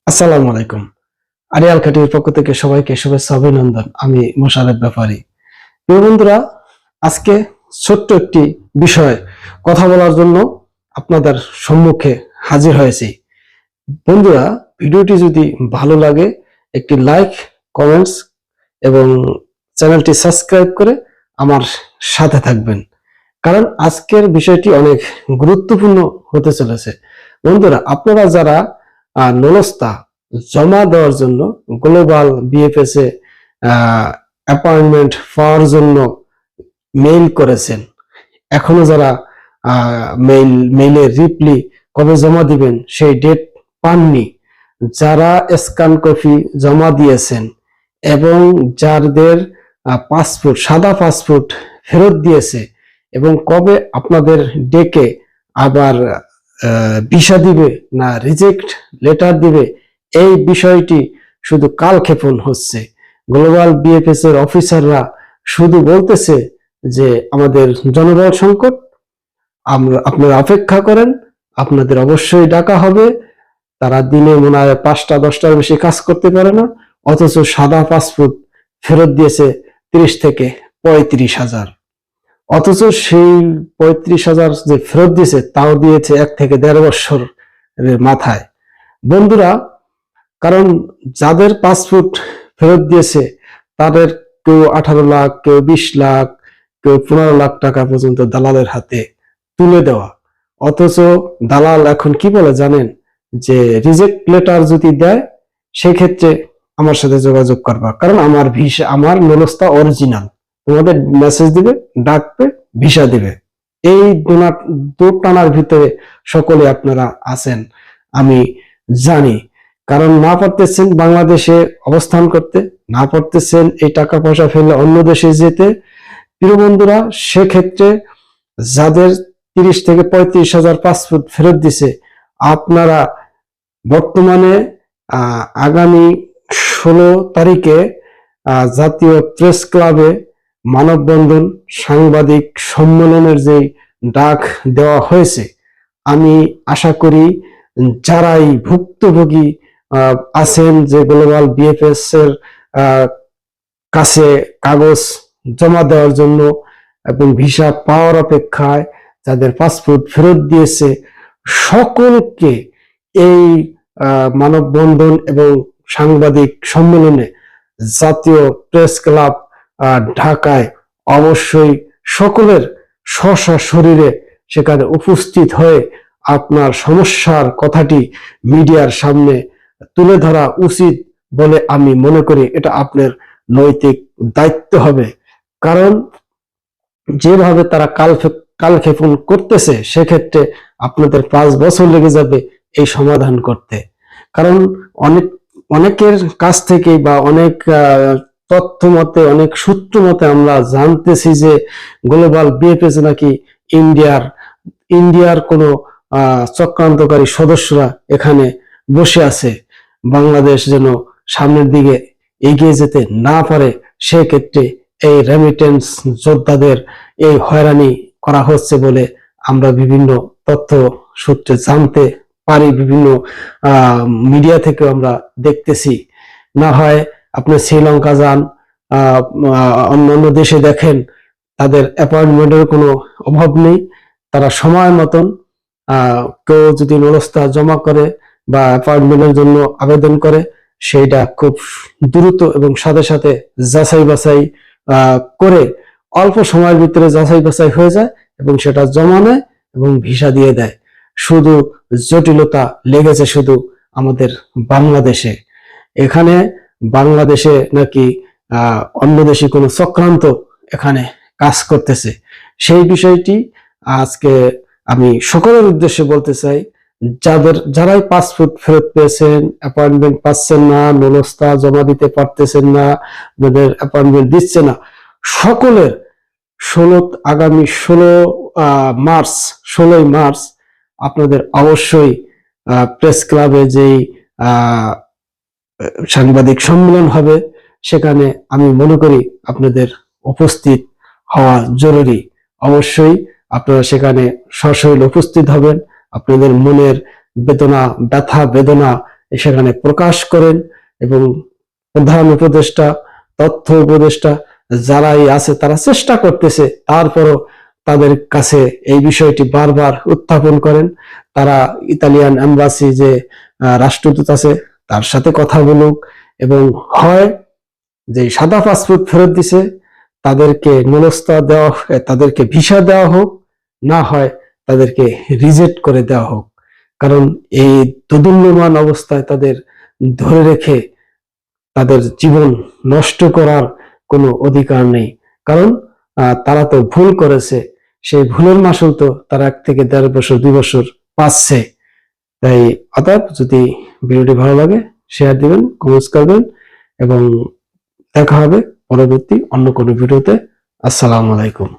আসসালামু আলাইকুম। আরিয়াল খাটির পক্ষ থেকে সবাইকে শুভেচ্ছা অভিনন্দন। আমি মোশাররফ ব্যাপারী। প্রিয় বন্ধুরা, আজকে ছোট্ট একটি বিষয় কথা বলার জন্য আপনাদের সম্মুখে হাজির হয়েছি। বন্ধুরা, ভিডিওটি যদি ভালো লাগে একটি লাইক, কমেন্টস এবং চ্যানেলটি সাবস্ক্রাইব করে আমার সাথে থাকবেন। কারণ আজকের বিষয়টি অনেক গুরুত্বপূর্ণ হতে চলেছে। বন্ধুরা, আপনারা যারা নলস্তা জমা দেওয়ার জন্য গ্লোবাল বিএফএস এ অ্যাপয়েন্টমেন্ট পাওয়ার জন্য মেইল করেছেন, এখনো যারা মেইলের রিপ্লি কবে জমা দিবেন সেই ডেট পাননি, যারা স্ক্যান কপি জমা দিয়েছেন এবং যাদের পাসপোর্ট সাদা পাসপোর্ট ফেরত দিয়েছে এবং কবে আপনাদের ডেকে আবার ভিসা দিবে না রিজেক্ট লেটার দিবে, এই বিষয়টি শুধু কালক্ষেপণ হচ্ছে। গ্লোবাল বিএফএস এর অফিসাররা শুধু বলতেছে যে আমাদের জনবল সংকট, আপনারা অপেক্ষা করেন, আপনাদের অবশ্যই ডাকা হবে। তারা দিনে মনে হয় 5টা 10টার বেশি কাজ করতে পারে না, অথচ সাদা পাসপোর্ট ফেরত দিয়েছে 30 থেকে 35,000। অথচ সেই 35,000 যে ফেরত দিয়েছে তাও দিয়েছে 1 থেকে 1.5 বছর মাথায়। বন্ধুরা, কারণ যাদের পাসপোর্ট ফেরত দিয়েছে তাদের কেউ 18 লাখ, কেউ 20 লাখ, কেউ 15 লাখ টাকা পর্যন্ত দালালের হাতে তুলে দেওয়া। অথচ দালাল এখন কি বলে জানেন, যে রিজেক্ট লেটার যদি দেয় সেক্ষেত্রে আমার সাথে যোগাযোগ করবা, কারণ আমার ভিসা, আমার নলস্তা অরিজিনাল, তোমাদের মেসেজ দিবে, ডাকবে, ভিসা দিবে। এই দোটানার ভিতরে সকলে আপনারা আছেন আমি জানি। কারণ না পারতেছেন বাংলাদেশে অবস্থান করতে, না পারতেছেন এই টাকা পয়সা ফেলে অন্য দেশে যেতে। প্রিয় বন্ধুরা, সেক্ষেত্রে যাদের 30 থেকে 35,000 পাসপোর্ট ফেরত দিছে, আপনারা বর্তমানে আগামী 16 তারিখে জাতীয় প্রেস ক্লাবে মানববন্ধন সাংবাদিক সম্মেলনের যে ডাক দেওয়া হয়েছে, আমি আশা করি যারাই ভুক্তভোগী আছেন, যে গ্লোবাল বিএফএস এর কাছে কাগজ জমা দেওয়ার জন্য এবং ভিসা পাওয়ার অপেক্ষায় যাদের পাসপোর্ট ফেরত দিয়েছে, সকলকে এই মানববন্ধন এবং সাংবাদিক সম্মেলনে জাতীয় প্রেস ক্লাব ঢাকায় অবশ্যই সকলের স্ব শরীরে সেখানে উপস্থিত হয়ে আপনার সমস্যার কথাটি মিডিয়ার সামনে তুলে ধরা উচিত বলে আমি মনে করি। এটা আপনার নৈতিক দায়িত্ব হবে। কারণ যেভাবে তারা কালক্ষেপণ করতেছে, সেক্ষেত্রে আপনাদের 5 বছর লেগে যাবে এই সমাধান করতে। কারণ অনেকের কাছ থেকে বা অনেক তথ্য মতে, অনেক সূত্র মতে আমরা জানতেছি যে গ্লোবাল বিএফএস নাকি ইন্ডিয়ার কোনো চক্রান্তকারী সদস্যরা এখানে বসে আছে, বাংলাদেশ যেন সামনের দিকে এগিয়ে যেতে না পারে সেক্ষেত্রে এই রেমিটেন্স যোদ্ধাদের এই হয়রানি করা হচ্ছে বলে আমরা বিভিন্ন তথ্য সূত্রে জানতে পারি, বিভিন্ন মিডিয়া থেকে আমরা দেখতেছি। না হয় আপনি শ্রীলঙ্কা যান, অন্যান্য দেশে দেখেন, তাদের অ্যাপয়েন্টমেন্টের কোনো অভাব নেই। তারা সময় মতন কেউ যদি নলস্তা জমা করে বা অ্যাপয়েন্টমেন্টের জন্য আবেদন করে, সেইটা খুব দ্রুত এবং সাথে সাথে যাচাই বাছাই করে অল্প সময়ের ভিতরে যাচাই বাছাই হয়ে যায় এবং সেটা জমা নেয় এবং ভিসা দিয়ে দেয়। শুধু জটিলতা লেগেছে শুধু আমাদের বাংলাদেশে। এখানে বাংলাদেশে নাকি অন্য দেশে কোনো চক্রান্ত এখানে কাজ করতেছে, সেই বিষয়টি আজকে আমি সকলের উদ্দেশ্যে বলতে চাই। যারাই পাসপোর্ট ফেরত পেয়েছেন, অ্যাপয়েন্টমেন্ট পাচ্ছেন না, নলস্তা জমা দিতে পারতেছেন না, আপনাদের অ্যাপয়েন্টমেন্ট দিচ্ছে না, সকলের আগামী 16ই মার্চ আপনাদের অবশ্যই প্রেস ক্লাবে যেই সাংবাদিক সম্মেলন হবে, সেখানে আমি মনে করি আপনাদের উপস্থিত হওয়া জরুরি। অবশ্যই আপনারা সেখানে সশরীরে উপস্থিত হবেন। আপনাদের মনের ব্যথা বেদনা সেখানে প্রকাশ করেন এবং প্রধান উপদেষ্টা, তথ্য উপদেষ্টা যারাই আছে তারা চেষ্টা করতেছে, তারপরও তাদের কাছে এই বিষয়টি বারবার উত্থাপন করেন। তারা ইতালিয়ান এম্বাসি যে রাষ্ট্রদূত আছে তার সাথে কথা বলুক, এবং হয় যে সাদা পাসপোর্ট ফেরত দিছে তাদেরকে মনস্তা দেওয়া, তাদেরকে ভিসা দেওয়া হোক, না হয় তাদেরকে রিজেক্ট করে দেওয়া হোক। কারণ এই দোদুল্যমান অবস্থায় তাদের ধরে রেখে তাদের জীবন নষ্ট করার কোনো অধিকার নেই। কারণ তারা তো ভুল করেছে, সেই ভুলের মাসুল তো তারা 1 থেকে 1.5 বছর 2 বছর পাচ্ছে। তাই অতএব যদি ভিডিওটি ভালো লাগে শেয়ার দিবেন, কমেন্টস করবেন, এবং দেখা হবে পরবর্তী অন্য কোনো ভিডিওতে। আসসালামু আলাইকুম।